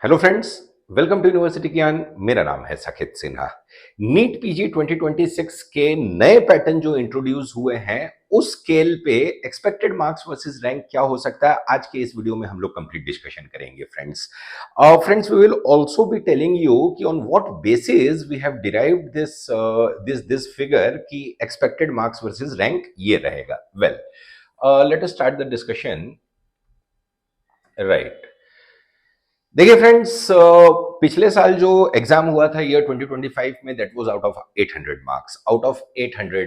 Hello friends, welcome to university Gyan. मेरा नाम है साकेत सिन्हा। नीट पीजी 2026 के नए पैटर्न जो इंट्रोड्यूस हुए हैं, उस स्केल पे एक्सपेक्टेड मार्क्स वर्सेस रैंक क्या हो सकता है, आज के इस वीडियो में हम लोग कंप्लीट डिस्कशन करेंगे friends. Friends, we will also be telling you कि on what basis we have derived this figure कि एक्सपेक्टेड मार्क्स वर्सेस रैंक ये रहेगा। Well, let us start the discussion. Right, देखिए फ्रेंड्स, पिछले साल जो एग्जाम हुआ था ईयर 2025 में, that was out of 800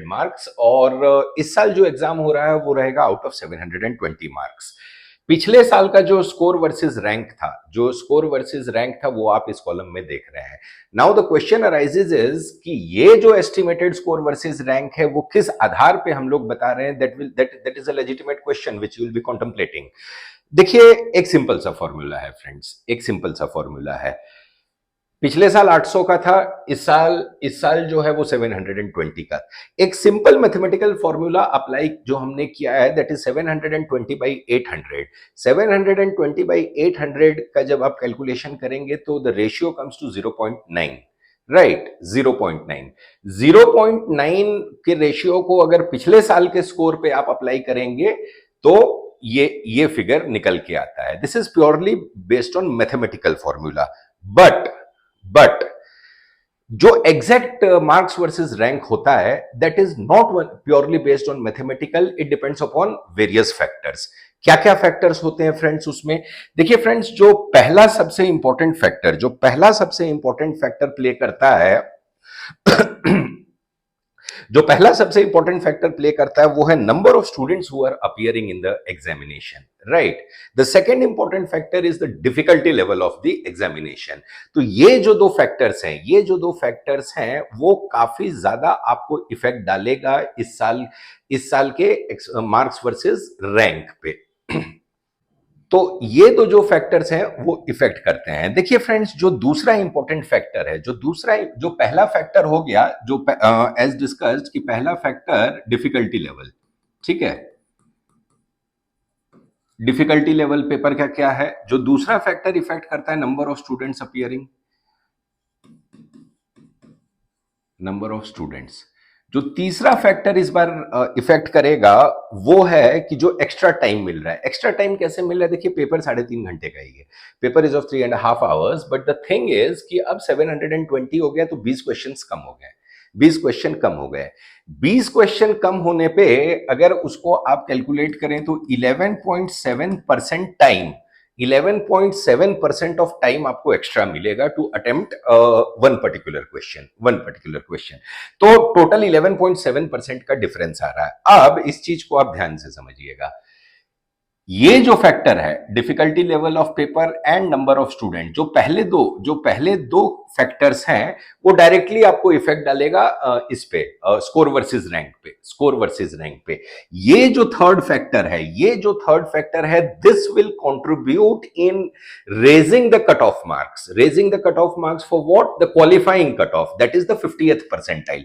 marks. और इस साल जो एग्जाम हो रहा है वो रहेगा आउट ऑफ 720 मार्क्स। पिछले साल का जो स्कोर वर्सेस रैंक था वो आप इस कॉलम में देख रहे हैं। Now the question arises is कि ये जो एस्टिमेटेड स्कोर वर्सेस रैंक है वो किस आधार पे हम लोग बता रहे हैं। That is a legitimate question which you will be contemplating. देखिए, एक सिंपल सा फॉर्मूला है फ्रेंड्स, एक सिंपल सा फॉर्मूला है। पिछले साल 800 का था, इस साल जो है वो 720 का। एक सिंपल मैथमेटिकल फॉर्मूला अप्लाई जो हमने किया है, दैट इज 720 बाई 800। 720 बाई 800 का जब आप कैलकुलेशन करेंगे तो the ratio comes to 0.9। Right, 0.9। 0.9 के रेशियो को अगर पिछले साल के स्कोर पे आप अप्लाई करेंगे तो ये फिगर निकल के आता है। This is purely based on mathematical formula. But जो एग्जैक्ट मार्क्स वर्सेस रैंक होता है, that is not purely based on mathematical, it depends upon various factors. क्या क्या फैक्टर्स होते हैं फ्रेंड्स उसमें? देखिए फ्रेंड्स, जो पहला सबसे इंपॉर्टेंट फैक्टर प्ले करता है जो पहला सबसे इंपॉर्टेंट फैक्टर प्ले करता है वो है number of students who are appearing in the examination. Right, the second important factor is the difficulty level of the examination. तो ये जो दो फैक्टर्स हैं वो काफी ज्यादा आपको इफेक्ट डालेगा इस साल के मार्क्स वर्सेस रैंक पे। तो ये तो जो फैक्टर्स हैं वो इफेक्ट करते हैं। देखिए फ्रेंड्स, जो दूसरा इंपॉर्टेंट फैक्टर है, जो पहला फैक्टर हो गया, जो एज डिस्कस्ड कि पहला फैक्टर डिफिकल्टी लेवल। ठीक है, डिफिकल्टी लेवल पेपर का क्या है? जो दूसरा फैक्टर इफेक्ट करता है, नंबर ऑफ स्टूडेंट्स। जो तीसरा फैक्टर इस बार इफेक्ट करेगा वो है कि जो एक्स्ट्रा टाइम मिल रहा है। एक्स्ट्रा टाइम कैसे मिल रहा है? देखिए, पेपर 3.5 घंटे का ही है, paper is of 3.5 hours, but the thing is कि अब 720 हो गया तो 20 क्वेश्चन कम हो गए। 20 क्वेश्चन कम होने पे अगर उसको आप कैलकुलेट करें तो 11.7% ऑफ टाइम आपको एक्स्ट्रा मिलेगा to attempt one particular question. तो टोटल 11.7% का डिफरेंस आ रहा है। अब इस चीज को आप ध्यान से समझिएगा। ये जो फैक्टर है, difficulty level of paper and number of student, जो पहले दो फैक्टर्स हैं वो डायरेक्टली आपको इफेक्ट डालेगा इस पे, स्कोर वर्सेस रैंक पे। ये जो थर्ड फैक्टर है, this will contribute in raising the cut off marks for what? The qualifying cut off, that is the 50th percentile.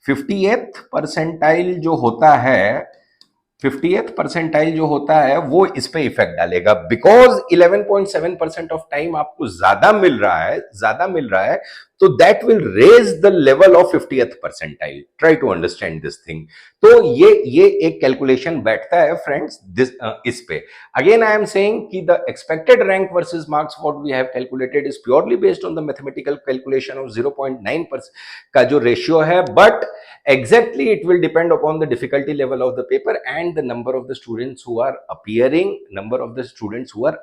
50th percentile जो होता है 50th परसेंटाइल जो होता है वो इस पे इफेक्ट डालेगा, बिकॉज 11.7% ऑफ टाइम आपको ज्यादा मिल रहा है, तो that will raise the level of 50th percentile. Try to understand this thing. तो ये एक कैलकुलेशन बैठता है फ्रेंड्स इस पे। अगेन आई एम सेइंग कि the expected rank versus marks what we have calculated is purely based on the mathematical calculation of 0.9% का जो रेशियो है, but exactly it will depend upon the difficulty level of the paper and the number of the students who are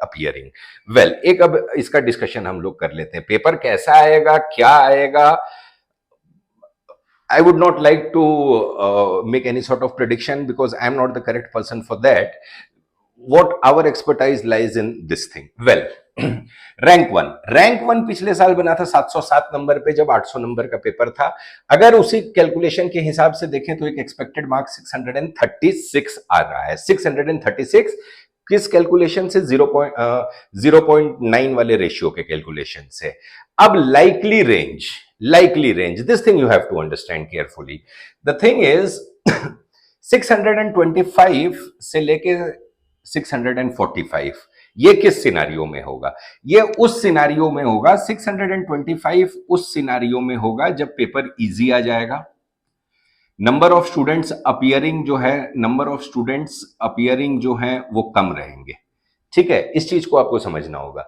appearing. Well, एक अब इसका discussion हम लोग कर लेते हैं। पेपर कैसा आएगा, क्या आएगा? I would not like to make any sort of prediction because I am not the correct person for that. What our expertise lies in this thing. Well, rank one पिछले साल बना था 707 नंबर पे, जब 800 नंबर का paper था। अगर उसी कैलकुलेशन के हिसाब से देखें तो एक एक्सपेक्टेड मार्क 636 आ रहा है। 636 किस कैलकुलेशन से? 0.9 वाले रेशियो के कैलकुलेशन से। अब likely range, this thing you have to understand carefully. The thing is 625 से लेके 645, ये किस सिनारियो में होगा? ये उस सिनारियो में होगा, 625 उस सिनारियो में होगा जब पेपर इजी आ जाएगा, नंबर ऑफ स्टूडेंट्स अपियरिंग जो है, नंबर ऑफ स्टूडेंट्स अपियरिंग जो है वो कम रहेंगे। ठीक है, इस चीज को आपको समझना होगा।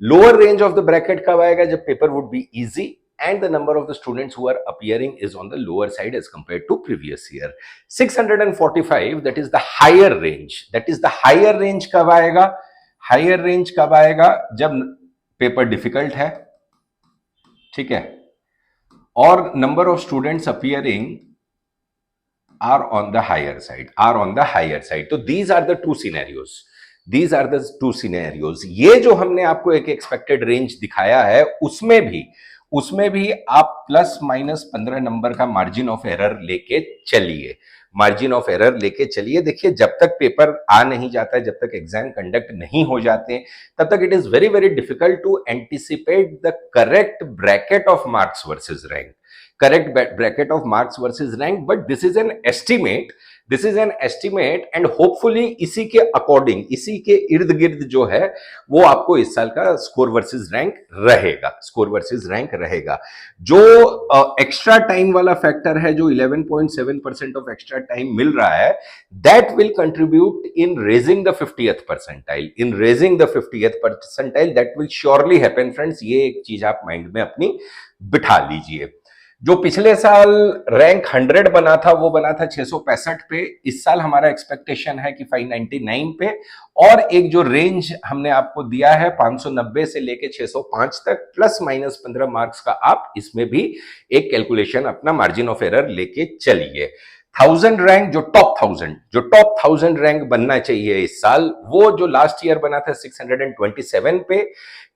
Lower range of the bracket कब आएगा? जब paper would be easy and the number of the students who are appearing is on the lower side as compared to previous year. 645, that is the higher range. That is the higher range कब आएगा? Higher range कब आएगा? जब paper difficult है, ठीक है, और number of students appearing are on the higher side, are on the higher side. तो these are the two scenarios. These are the two scenarios. ये जो हमने आपको एक एक्सपेक्टेड रेंज दिखाया है, उसमें भी आप प्लस माइनस 15 नंबर का मार्जिन ऑफ एरर लेके चलिए, मार्जिन ऑफ एरर लेके चलिए। देखिए, जब तक पेपर आ नहीं जाता है, जब तक एग्जाम कंडक्ट नहीं हो जाते, तब तक it is very very difficult to anticipate the correct bracket of marks versus rank, correct bracket of marks versus rank, but this is an estimate, this is an estimate and hopefully इसी के according, इसी के इर्द गिर्द जो है वो आपको इस साल का स्कोर वर्सेस रैंक रहेगा, स्कोर वर्सेस रैंक रहेगा। जो एक्स्ट्रा टाइम वाला फैक्टर है, जो 11.7% ऑफ एक्स्ट्रा टाइम मिल रहा है, that will contribute in raising the 50th percentile, in raising the 50th percentile, that will surely happen friends. ये एक चीज आप माइंड में अपनी बिठा लीजिए। जो पिछले साल रैंक 100 बना था, वो बना था 665 पे, इस साल हमारा एक्सपेक्टेशन है कि 599 पे, और एक जो रेंज हमने आपको दिया है 590 से लेके 605 तक, प्लस माइनस 15 मार्क्स का आप इसमें भी एक कैलकुलेशन अपना मार्जिन ऑफ एरर लेके चलिए। 1000 रैंक, जो टॉप 1000 रैंक बनना चाहिए इस साल, वो जो लास्ट ईयर बना था 627 पे,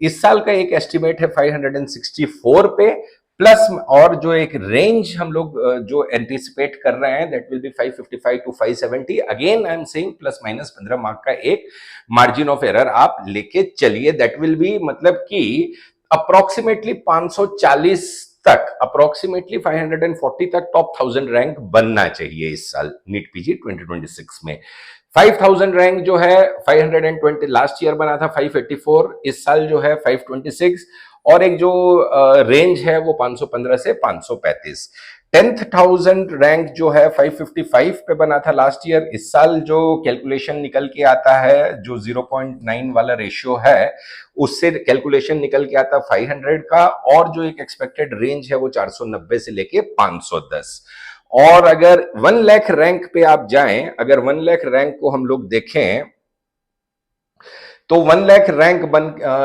इस साल का एक एस्टिमेट है 564 पे, प्लस और जो एक रेंज हम लोग जो एंटिसिपेट कर रहे हैं, that will be 555 to 570। Again I am saying plus minus 15 mark का एक मार्जिन ऑफ एरर आप लेके चलिए, दैट विल बी मतलब कि अप्रोक्सीमेटली 540 तक, अप्रोक्सीमेटली 540 तक टॉप 1000 रैंक बनना चाहिए इस साल नीट पीजी 2026 में। 5000 रैंक जो है 520, लास्ट ईयर बना था 584, इस साल जो है 526, और एक जो रेंज है वो 515 से 535। 10,000 रैंक जो है 555 पे बना था लास्ट ईयर, इस साल जो कैलकुलेशन निकल के आता है, जो 0.9 वाला रेशियो है, उससे कैलकुलेशन निकल के आता 500 का, और जो एक एक्सपेक्टेड रेंज है वो 490 से लेके 510। और अगर 1 लाख रैंक पे आप जाएं, अगर 1 लाख रैंक को हम लोग देखें, तो 1 लाख रैंक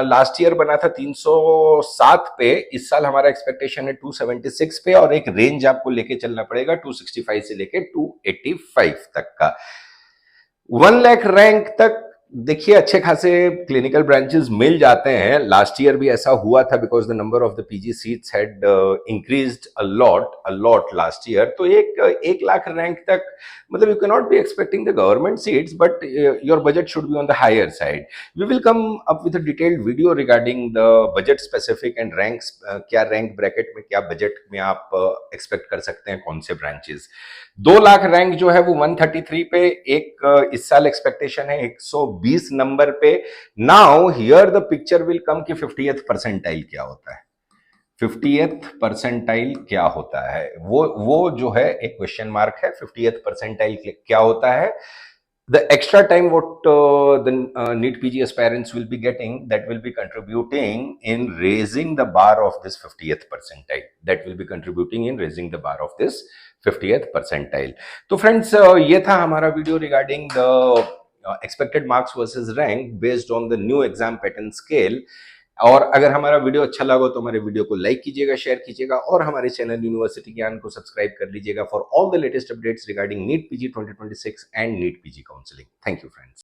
लास्ट ईयर बना था 307 पे, इस साल हमारा एक्सपेक्टेशन है 276 पे, और एक रेंज आपको लेके चलना पड़ेगा 265 से लेके 285 तक का। 1 लाख रैंक तक देखिए अच्छे खासे क्लिनिकल ब्रांचेस मिल जाते हैं। लास्ट ईयर भी ऐसा हुआ था, because the number of the PG seats had increased a lot last year. तो 1 लाख रैंक तक मतलब you can not be expecting the government seats, but your budget should be on the higher side. We will come up with a detailed video regarding the budget specific and ranks, क्या rank bracket में, क्या budget में आप expect कर सकते हैं, कौन से ब्रांचेस। 2 लाख रैंक जो है वो 133 पे, एक इस साल एक्सपेक्टेशन है 120 नंबर पे। Now here the picture will come कि 50th परसेंटाइल क्या होता है, 50th परसेंटाइल क्या होता है, वो जो है एक क्वेश्चन मार्क है। 50th परसेंटाइल क्या होता है? The extra time what the NEET PG aspirants will be getting, that will be contributing in raising the bar of this 50th percentile, that will be contributing in raising the bar of this 50th percentile. तो friends, ये था हमारा video regarding the expected marks versus rank based on the new exam pattern scale. और अगर हमारा video अच्छा लगा तो हमारे वीडियो को लाइक कीजिएगा, शेयर कीजिएगा, और हमारे चैनल यूनिवर्सिटी ज्ञान को सब्सक्राइब कर लीजिएगा for all the latest updates regarding NEET PG 2026 and NEET PG counselling. Thank you friends.